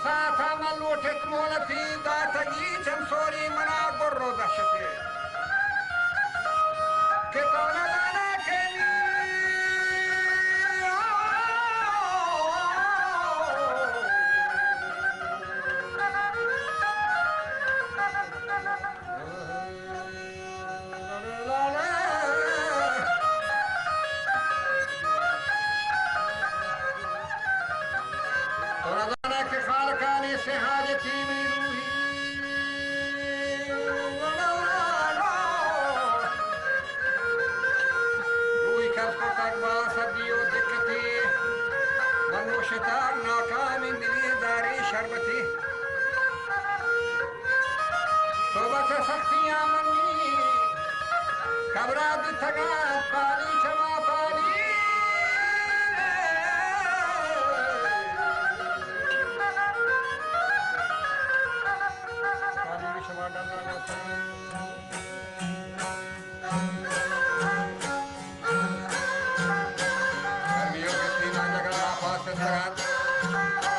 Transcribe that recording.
ساعة ملوتك مولتي داتجي جنسوري منا قرر دشتي كتونا دانا كني خالقاني سهادتي من روحي كسكو تقبا سبيو دكتي منو شتاق ناكامي دلی داری شربتي صوبت سختیاں منی کبراد تگان پانی چما پانی गर्मियों के सीना जगह आफत